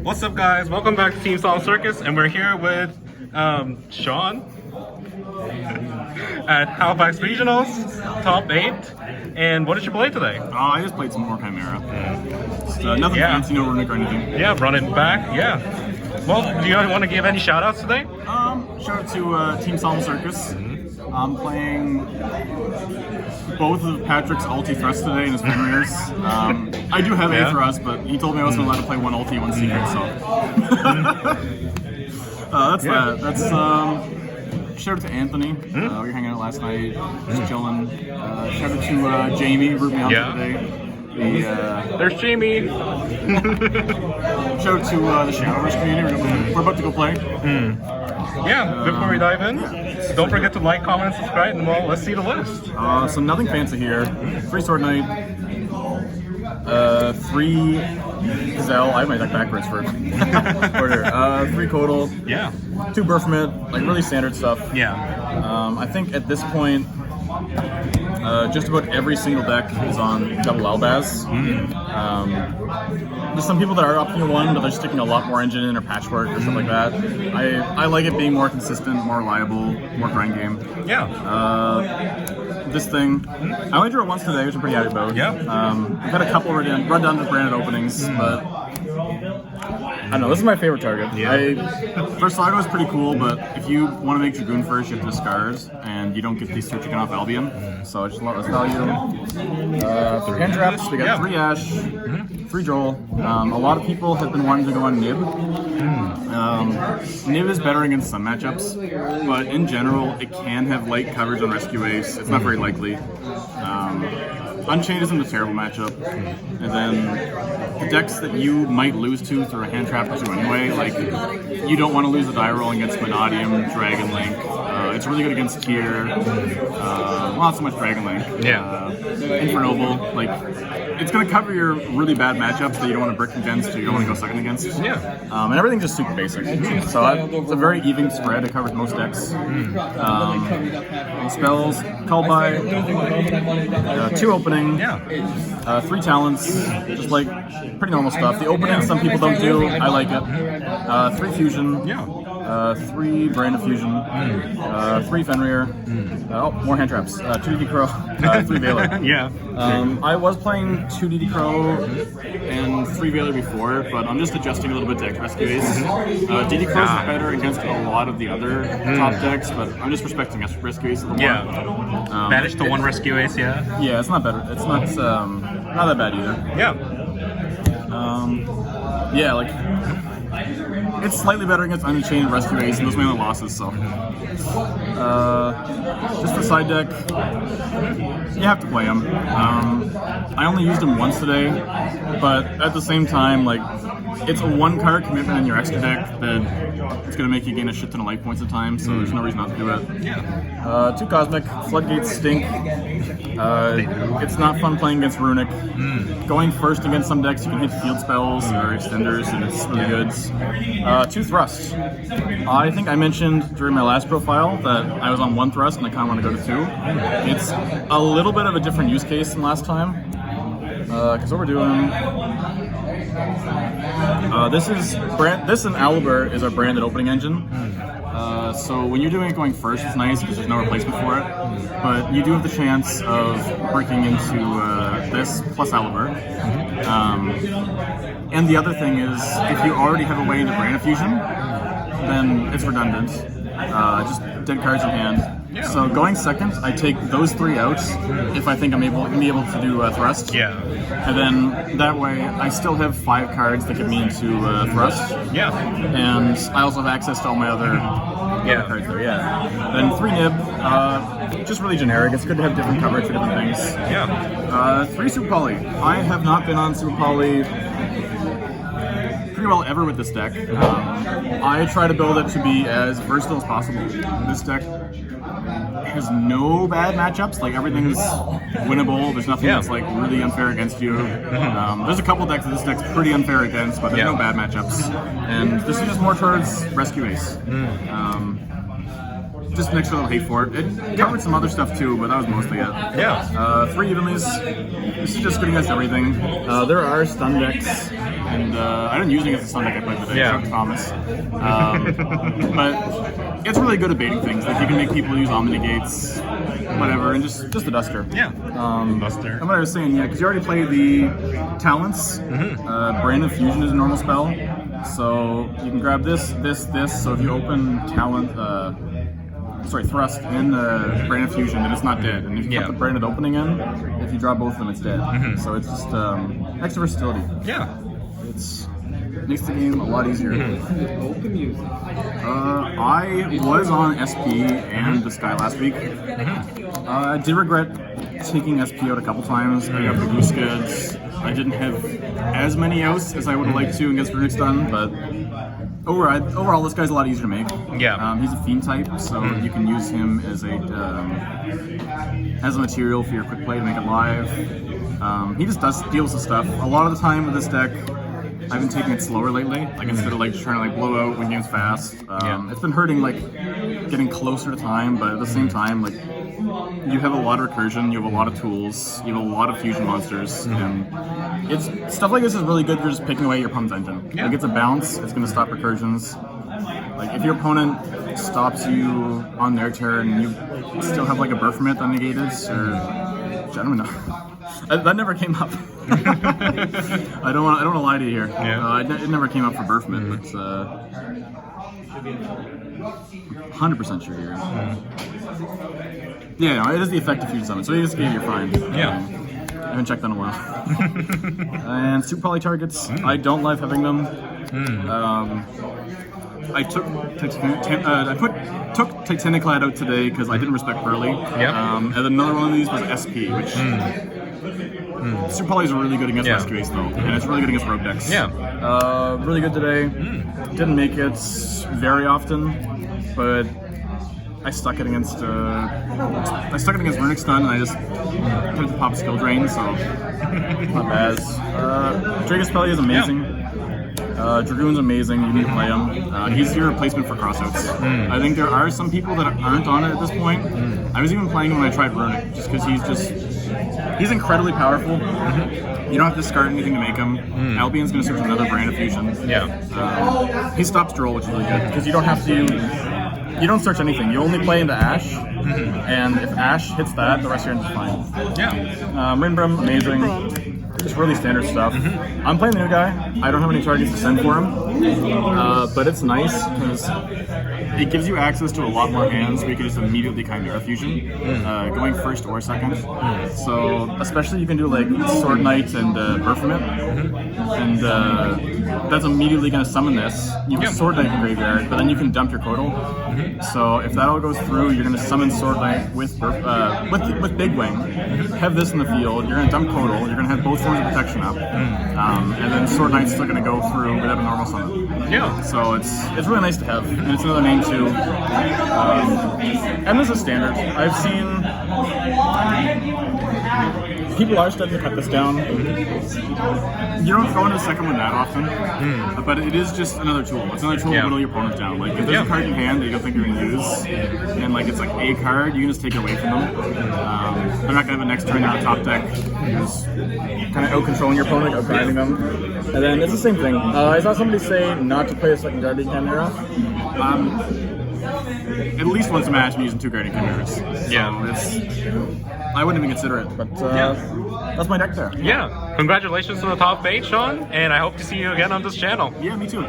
What's up, guys? Welcome back to Team Solid Circus, and we're here with Sean at Halifax Regionals, top 8. And what did you play today? I just played some more Chimera. Nothing fancy, no runic or anything. Yeah, running back. Yeah. Well, do you want to give any shout-outs today? Shout out to Team Solid Circus. I'm playing both of Patrick's ulti thrusts today in his Fenrir's. I do have a thrust, but he told me I wasn't allowed to play one ulti, one secret, so. That's that. That's shout out to Anthony. We were hanging out last night, just chilling. Shout out to Jamie, who rooped me on today. There's Jamie. Shout out to the shoutouts community. We're about to go play. Yeah, before we dive in, don't forget to like, comment, and subscribe, and well, let's see the list. So nothing fancy here. 3 Sword Knight, 3 Zell. I have my deck backwards for order. 3 Codal, 2 Burfmid, like really standard stuff. I think at this point, just about every single deck is on double Albaz. There's some people that are opting one, but they're sticking a lot more engine in or patchwork or stuff like that. I like it being more consistent, more reliable, more grind game. This thing, I only drew it once today, which I'm pretty happy about. I've had a couple redundant branded openings, but I don't know, this is my favorite target. First Saga was pretty cool, but if you want to make Dragoon first, you have to discard, and you don't get these 2 chicken off Albion. So I just love this value. 3 hand traps, we got 3 Ash, 3 Joel. A lot of people have been wanting to go on Nib. Nib is better against some matchups, but in general, it can have light coverage on Rescue Ace. It's not very likely. Unchained isn't a terrible matchup, and then the decks that you might lose to through a hand trap or two anyway, like you don't want to lose the die roll against Vanadium, Dragon Link. It's really good against Kier. Well, not so much Dragon Link. Infernoble, like it's going to cover your really bad matchups that you don't want to brick against or you don't want to go second against. And everything's just super basic. So it's a very even spread. It covers most decks. Spells, Call by, 2 opening, 3 talents, just like pretty normal stuff. The opening some people don't do, I like it. 3 fusion, 3 Brand of Fusion, 3 Fenrir, more hand traps, 2 DD Crow, 3 Veiler. I was playing 2 DD Crow and 3 Veiler before, but I'm just adjusting a little bit to Rescue Ace. DD Crow is better against a lot of the other top decks, but I'm just respecting Rescue Ace a little more. Managed to 1 Rescue Ace, Yeah, it's not better. It's not that bad either. Like it's slightly better against Unchained, Rescue Ace, and those mainly losses. So, just the side deck, you have to play them. I only used them once today, but at the same time, like it's a 1-card commitment in your extra deck that it's going to make you gain a shit ton of life points at times. So there's no reason not to do it. 2 Cosmic, Floodgates stink. It's not fun playing against Runic. Going first against some decks, you can hit field spells or extenders, and it's really good. 2 Thrusts. I think I mentioned during my last profile that I was on 1 Thrust and I kind of want to go to 2. It's a little bit of a different use case than last time. Because what we're doing... this and Owlbear is our branded opening engine. So when you're doing it going first, it's nice because there's no replacement for it. But you do have the chance of breaking into this plus Owlbear. And the other thing is, if you already have a way into Brand of Fusion, then it's redundant. Just dead cards in hand. So going second, I take those 3 out if I think I'm able to do Thrust. And then that way I still have 5 cards that get me into Thrust. And I also have access to all my other cards there. Then 3 Nib, just really generic. It's good to have different coverage for different things. 3 Super Poly. I have not been on Super Poly pretty well ever with this deck. I try to build it to be as versatile as possible. This deck has no bad matchups, like everything's winnable, there's nothing that's like really unfair against you. There's a couple decks that this deck's pretty unfair against, but there's no bad matchups. And this is just more towards Rescue Ace. just an extra little hate for it. It covered some other stuff too, but that was mostly it. Yeah. 3 evenlies. This is just good against everything. There are stun decks, and I didn't use it against the stun deck I played today. Yeah. Thomas. But it's really good at baiting things. Like you can make people use Omni Gates, whatever, and just a duster. Yeah. Duster. And what I was saying, yeah, because you already played the talents. Brain of Fusion is a normal spell, so you can grab this. So if you open talent, thrust in the Brain of Fusion, then it's not dead. And if you put the Brain of Opening in, if you draw both of them, it's dead. So it's just extra versatility. Yeah. It makes the game a lot easier. I was on SP and the Sky last week. I did regret taking SP out a couple times. I got the Goose Goods. I didn't have as many outs as I would have liked to against Runic Stun, but overall, this guy's a lot easier to make. Yeah. He's a Fiend type, so you can use him as a material for your quick play to make it live. He just deals with stuff. A lot of the time with this deck, I've been taking it slower lately. Like instead of like trying to like blow out when game's fast. It's been hurting like getting closer to time, but at the same time, like you have a lot of recursion, you have a lot of tools, you have a lot of fusion monsters, and it's stuff like this is really good for just picking away your opponent's engine. Like it's a bounce, it's gonna stop recursions. Like if your opponent stops you on their turn and you still have like a birth from it that negated, or gentlemen, that never came up. I don't want to lie to you here. It never came up for Burfman, but 100% sure here. Yeah, no, it is the effective fusion summon, so you just gave your fine. Yeah. I haven't checked that in a while. And super poly targets, I don't love having them. I took Titaniclad out today because I didn't respect Burley. And another one of these was SP, which Super Poly is really good against Rescue Ace though, and it's really good against Rogue decks. Really good today. Didn't make it very often, but I stuck it against Runic Stun, and I just put it to pop Skill Drain, so not bad. Dragus Pelly is amazing. Dragoon's amazing, you need to play him. He's your replacement for crossouts. I think there are some people that aren't on it at this point. I was even playing him when I tried Runic, just because he's incredibly powerful. You don't have to discard anything to make him. Albion's going to search another Brand of Fusion. He stops Droll, which is really good, because you don't search anything. You only play into Ash, and if Ash hits that, the rest of your end is fine. Rinbrim, amazing. Just really standard stuff. I'm playing the new guy. I don't have any targets to send for him, but it's nice because it gives you access to a lot more hands where you can just immediately Chimera Fusion, going first or second. So especially you can do like Sword Knight and Baphomet, and that's immediately going to summon this. You have Sword Knight in graveyard, but then you can dump your Kotal. So if that all goes through, you're going to summon Sword Knight with Big Wing, have this in the field, you're going to dump Kotal, you're going to have both forms of protection up, and then Sword Knight's still going to go through without a normal summon. So it's really nice to have, and it's another name too. And this is standard. I've seen people are starting to cut this down. You don't go into the second one that often, but it is just another tool. It's another tool to whittle your opponent down. Like if there's a card in hand that you don't think you're going to use, and like it's like a card, you can just take it away from them. They're not going to have a next turn on a top deck. You're just kind of out-controlling your opponent, out-grinding them. And then it's the same thing. I saw somebody say not to play a second Guardian Chimera. At least once a match, I'm using 2 Guardian Chimeras. So I wouldn't even consider it, but that's my deck there. Congratulations on the top 8, Sean, and I hope to see you again on this channel. Yeah, me too.